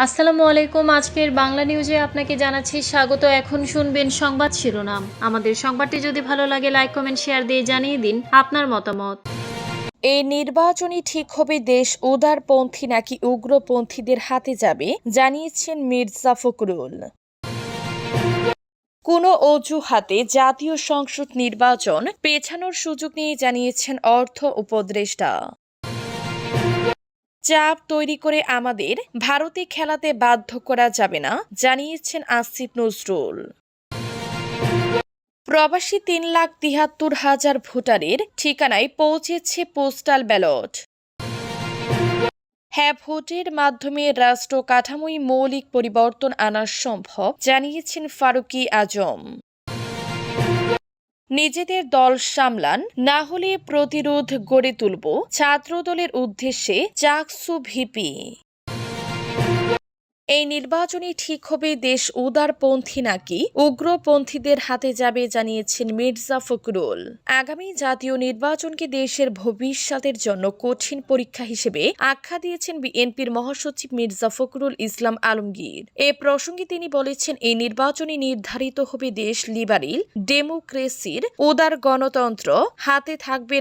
আসসালামু আলাইকুম। আজকের বাংলা নিউজে আপনাকে জানাচ্ছি স্বাগত। এখন শুনবেন সংবাদ শিরোনাম। আমাদের সংবাদটি যদি ভালো লাগে লাইক কমেন্ট শেয়ার দিয়ে জানিয়ে দিন আপনার মতামত। এই নির্বাচনই ঠিক হবে দেশ উদারপন্থী নাকি উগ্রপন্থীদের হাতে যাবে, জানিয়েছেন মির্জা ফখরুল। কোনো অজুহাতে জাতীয় সংসদ নির্বাচন পেছানোর সুযোগ নিয়ে জানিয়েছেন অর্থ উপদেষ্টা। চাপ তৈরি করে আমাদের ভারতে খেলাতে বাধ্য করা যাবে না, জানিয়েছেন আসিফ নজরুল। প্রবাসী 3,73,000 ভোটারের ঠিকানায় পৌঁছেছে পোস্টাল ব্যালট। হ্যাঁ, ভোটের মাধ্যমে রাষ্ট্র কাঠামোয় মৌলিক পরিবর্তন আনা সম্ভব, জানিয়েছেন ফারুকি আজম। নিজেদের দল সামলান, না হলে প্রতিরোধ গড়ে তুলব, ছাত্রদলের উদ্দেশ্যে চাকসু ভিপি। এই নির্বাচনে ঠিক হবে দেশ উদারপন্থী নাকি উগ্রপন্থীদের হাতে যাবে, জানিয়েছেন মির্জা ফখরুল। আগামী জাতীয় নির্বাচনকে দেশের ভবিষ্যতের জন্য কঠিন পরীক্ষা হিসেবে আখ্যা দিয়েছেন বিএনপির মহাসচিব মির্জা ফখরুল ইসলাম আলমগীর। এ প্রসঙ্গে তিনি বলেছেন, এই নির্বাচনে নির্ধারিত হবে দেশ লিবারেল ডেমোক্রেসির উদার গণতন্ত্র হাতে থাকবে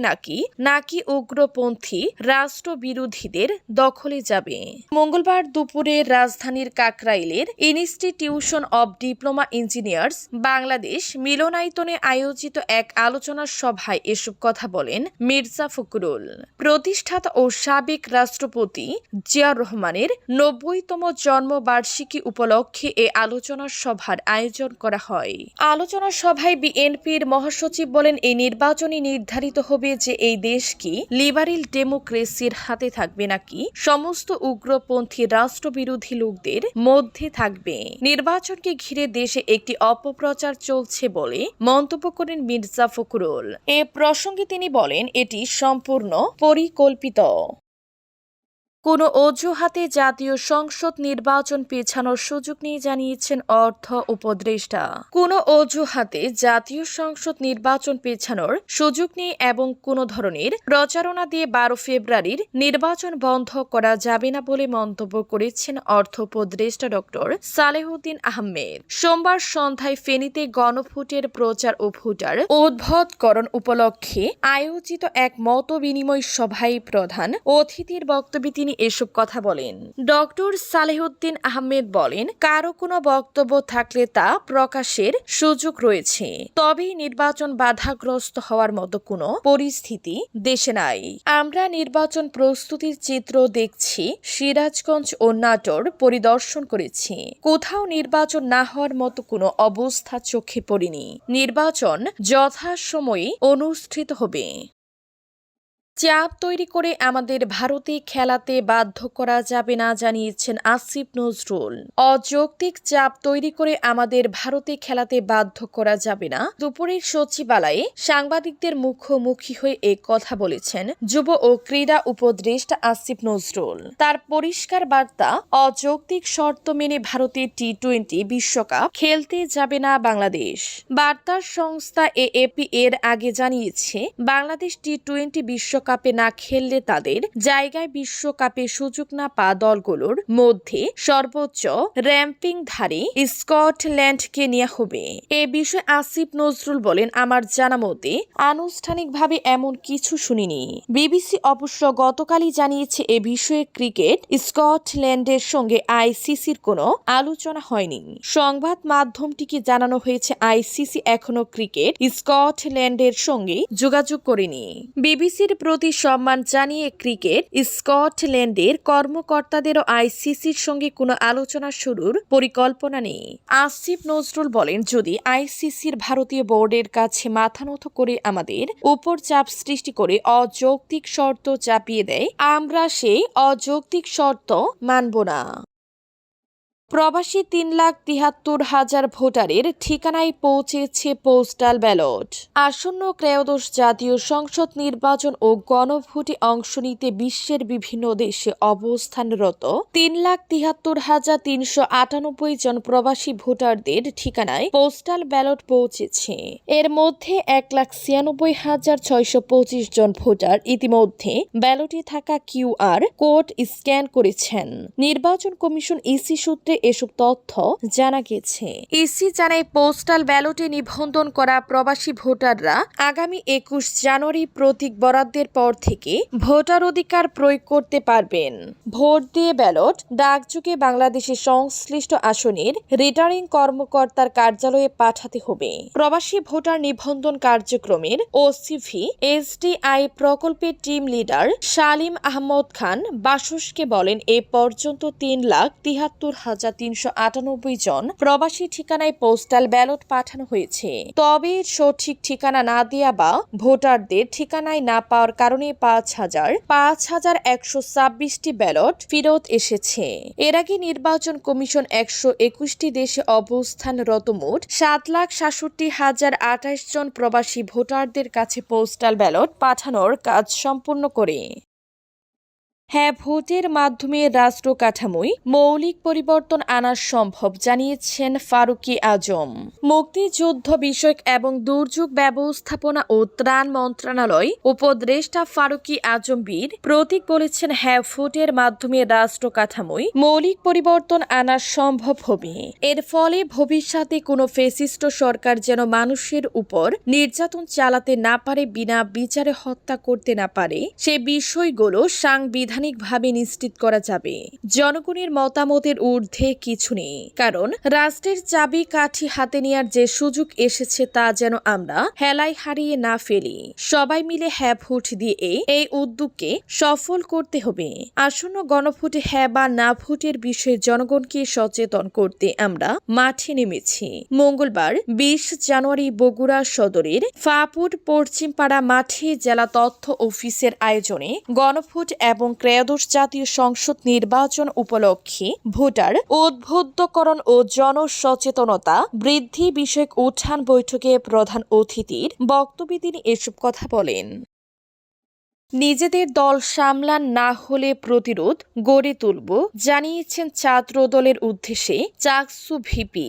নাকি উগ্রপন্থী রাষ্ট্রবিরোধীদের দখলে যাবে। মঙ্গলবার দুপুরে রাজধানীর কাকরাইলের institution of diploma engineers Bangladesh মিলনায়তনে আয়োজিত এক আলোচনা সভায় এসব কথা বলেন মির্জা ফখরুল। প্রতিষ্ঠাতা ও সাবেক রাষ্ট্রপতি জিয়াউর রহমানের 90তম জন্মবার্ষিকী উপলক্ষে এ আলোচনা সভার আয়োজন করা হয়। আলোচনা সভায় বিএনপির মহাসচিব বলেন, এই নির্বাচনে নির্ধারিত হবে যে এই দেশ কি লিবারেল ডেমোক্রেসির হাতে থাকবে নাকি সমস্ত উগ্রপন্থী রাষ্ট্রবিরোধী লোকদের মধ্যে থাকবে। নির্বাচনকে ঘিরে দেশে একটি অপপ্রচার চলছে বলে মন্তব্য করেন মির্জা ফখরুল। এ প্রসঙ্গে তিনি বলেন, এটি সম্পূর্ণ পরিকল্পিত। কোনো অজুহাতে জাতীয় সংসদ নির্বাচন পেছানোর সুযোগ নিয়ে জানিয়েছেন অর্থ উপদেষ্টা। কোনো অজুহাতে জাতীয় সংসদ নির্বাচন পেছানোর সুযোগ নেই এবং কোনো ধরনের প্রচারণা দিয়ে 12 ফেব্রুয়ারির নির্বাচন বন্ধ করা যাবে না বলে মন্তব্য করেছেন অর্থ উপদেষ্টা ডক্টর সালেহুদ্দিন আহমেদ। সোমবার সন্ধ্যায় ফেনীতে গণভোটের প্রচার ও ভোটার উদ্বোধন উপলক্ষে আয়োজিত এক মত বিনিময় সভায় প্রধান অতিথির বক্তব্যে তিনি এসব কথা বলেন। ডক্টর সালেহুদ্দিন আহমেদ বলেন, কারো কোনো বক্তব্য থাকলে তা প্রকাশের সুযোগ রয়েছে, তবে নির্বাচন বাধাগ্রস্ত হওয়ার মতো কোনো পরিস্থিতি দেশে নাই। আমরা নির্বাচন প্রস্তুতির চিত্র দেখছি, সিরাজগঞ্জ ও নাটোর পরিদর্শন করেছি, কোথাও নির্বাচন না হওয়ার মতো কোনো অবস্থা চোখে পড়েনি। নির্বাচন যথাসময়ে অনুষ্ঠিত হবে। চাপ তৈরি করে আমাদের ভারতে খেলাতে বাধ্য করা যাবে না, জানিয়েছেন আসিফ নজরুল। অযৌক্তিক চাপ তৈরি করে আমাদের ভারতে খেলাতে বাধ্য করা যাবে না। দুপুরের সচিবালয়ে সাংবাদিকদের মুখোমুখি হয়ে এ কথা বলেছেন যুব ও ক্রীড়া উপদেষ্টা আসিফ নজরুল। তার পরিষ্কার বার্তা, অযৌক্তিক শর্ত মেনে ভারতে টি-20 বিশ্বকাপ খেলতে যাবে না বাংলাদেশ। বার্তার সংস্থা এএপি এর আগে জানিয়েছে, বাংলাদেশ টি-20 বিশ্বকাপে না খেললে তাদের জায়গায় বিশ্বকাপে সুযোগ না পাওয়া দলগুলোর মধ্যে সর্বোচ্চ র্যাঙ্কিংধারী স্কটল্যান্ডকে নেওয়া হবে। এ বিষয়ে আসিফ নজরুল বলেন, আমার জানা মতে আনুষ্ঠানিকভাবে এমন কিছু শুনিনি। বিবিসি অবশ্য গতকালই জানিয়েছে, এ বিষয়ে ক্রিকেট স্কটল্যান্ডের সঙ্গে আইসিসির কোনো আলোচনা হয়নি। সংবাদ মাধ্যমটিকে জানানো হয়েছে, আইসিসি এখনো ক্রিকেট স্কটল্যান্ডের সঙ্গে যোগাযোগ করেনি। বিবিসির প্রতি সম্মান জানিয়ে ক্রিকেট স্কটল্যান্ডের কর্মকর্তাদেরও আইসিসির সঙ্গে কোনো আলোচনা শুরুর পরিকল্পনা নেই। আসিফ নজরুল বলেন, যদি আইসিসির ভারতীয় বোর্ডের কাছে মাথা নত করে আমাদের উপর চাপ সৃষ্টি করে অযৌক্তিক শর্ত চাপিয়ে দেয়, আমরা সেই অযৌক্তিক শর্ত মানব না। প্রবাসী 3,73,000 ভোটারের ঠিকানায় পৌঁছেছে পোস্টাল ব্যালট। আসন্ন ত্রয়োদশ জাতীয় সংসদ নির্বাচন ও গণভোটে অংশ নিতে বিশ্বের বিভিন্ন দেশে অবস্থানরত 3,73,398 জন প্রবাসী ভোটারদের ঠিকানায় পোস্টাল ব্যালট পৌঁছেছে। এর মধ্যে 1,96,625 জন ভোটার ইতিমধ্যে ব্যালটে থাকা কিউআর কোড স্ক্যান করেছেন। নির্বাচন কমিশন ইসি সূত্রে এসব তথ্য জানা গেছে। ইসি জানায় পোস্টাল ব্যালটে নিবন্ধন করা প্রবাসী ভোটাররা আগামী 21 জানুয়ারি প্রতীক বরাদ্দের পর থেকে ভোটার অধিকার প্রয়োগ করতে পারবেন। ভোট দিয়ে ব্যালট ডাকযোগে বাংলাদেশের সংশ্লিষ্ট আসনের রিটার্নিং কর্মকর্তার কার্যালয়ে পাঠাতে হবে। প্রবাসী ভোটার নিবন্ধন কার্যক্রমের ওসিভি এসডিআই প্রকল্পের টিম লিডার সালিম আহমদ খান বাসসকে বলেন, এ পর্যন্ত 3,73,398 জন প্রবাসী ঠিকানায় পোস্টাল ব্যালট পাঠানো হয়েছে। তবে সঠিক ঠিকানা না দেয়া বা ভোটারদের ঠিকানায় না পাওয়ার কারণে 5,126টি ব্যালট ফেরত এসেছে। এর আগে নির্বাচন কমিশন 121টি দেশে অবস্থানরত মোট 7,67,028 জন প্রবাসী ভোটারদের কাছে পোস্টাল ব্যালট পাঠানোর কাজ সম্পূর্ণ করে। হ্যাঁ, ভোটের মাধ্যমে রাষ্ট্র কাঠামোয় মৌলিক পরিবর্তন আনা সম্ভব, জানিয়েছেন ফারুকি আজম। মুক্তিযুদ্ধ বিষয়ক এবং দুর্যোগ ব্যবস্থাপনা ও ত্রাণ মন্ত্রণালয় উপদেষ্টা ফারুকি আজম বীর প্রতীক বলেছেন, হ্যাঁ, ভোটের মাধ্যমে রাষ্ট্র কাঠামোয় মৌলিক পরিবর্তন আনা সম্ভব হবে। এর ফলে ভবিষ্যতে কোনো ফ্যাসিস্ট সরকার যেন মানুষের উপর নির্যাতন চালাতে না পারে, বিনা বিচারে হত্যা করতে না পারে, সে বিষয়গুলো সাংবিধানিকভাবে নিশ্চিত করা যাবে। জনগণের মতামতের ঊর্ধ্বে কিছু নেই, কারণ রাষ্ট্রের চাবি কাঠি হাতে নেওয়ার যে সুযোগ এসেছে তা যেন আমরা হেলায় হারিয়ে না ফেলি। সবাই মিলে হ্যাঁ ভোট দিয়ে এই উদ্যোগকে সফল করতে হবে। আসন্ন গণভোটে হ্যাঁ বা না ভোটের বিষয়ে জনগণকে সচেতন করতে আমরা মাঠে নেমেছি। মঙ্গলবার 20 জানুয়ারি বগুড়া সদরের ফাপুর পশ্চিমপাড়া মাঠে জেলা তথ্য অফিসের আয়োজনে গণভোট এবং ত্রয়োদশ জাতীয় সংসদ নির্বাচন উপলক্ষে ভোটার উদ্বুদ্ধকরণ ও জনসচেতনতা বৃদ্ধি বিষয়ক উত্থান বৈঠকে প্রধান অতিথির বক্তব্যে তিনি এসব কথা বলেন। নিজেদের দল সামলান না হলে প্রতিরোধ গড়ে তুলব, জানিয়েছেন ছাত্র দলের উদ্দেশ্যে চাকসু ভিপি।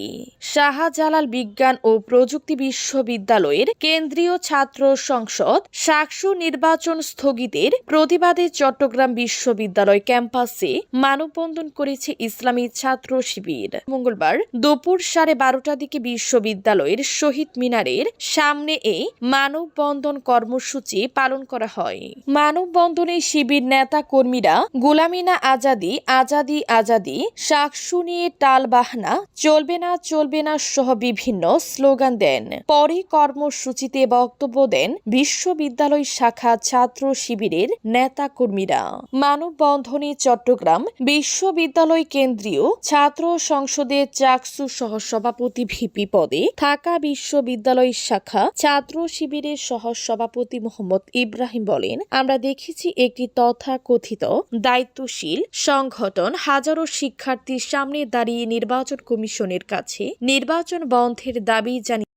শাহজালাল বিজ্ঞান ও প্রযুক্তি বিশ্ববিদ্যালয়ের কেন্দ্রীয় ছাত্র সংসদ শাকসু নির্বাচন স্থগিতের প্রতিবাদে চট্টগ্রাম বিশ্ববিদ্যালয় ক্যাম্পাসে মানববন্ধন করেছে ইসলামী ছাত্র শিবির। মঙ্গলবার দুপুর 12:30 দিকে বিশ্ববিদ্যালয়ের শহীদ মিনারের সামনে এই মানববন্ধন কর্মসূচি পালন করা হয়। মানববন্ধনে শিবির নেতা কর্মীরা গোলামিনা আজাদি আজাদি আজাদি, শাকসু নিয়ে টালবাহানা, চলবে না চলবে না সহ বিভিন্ন স্লোগান দেন। পরে কর্মসূচিতে বক্তব্য দেন বিশ্ববিদ্যালয় শাখা ছাত্র শিবিরের নেতা কর্মীরা। মানববন্ধনে চট্টগ্রাম বিশ্ববিদ্যালয় কেন্দ্রীয় ছাত্র সংসদের চাকসু সহ সভাপতি ভিপি পদে থাকা বিশ্ববিদ্যালয় শাখা ছাত্র শিবিরের সহ সভাপতি মোহাম্মদ ইব্রাহিম বলেন, আমরা দেখেছি একটি তথাকথিত দায়িত্বশীল সংগঠন হাজারো শিক্ষার্থীর সামনে দাঁড়িয়ে নির্বাচন কমিশনের কাছে নির্বাচন বন্ধের দাবি জানিয়ে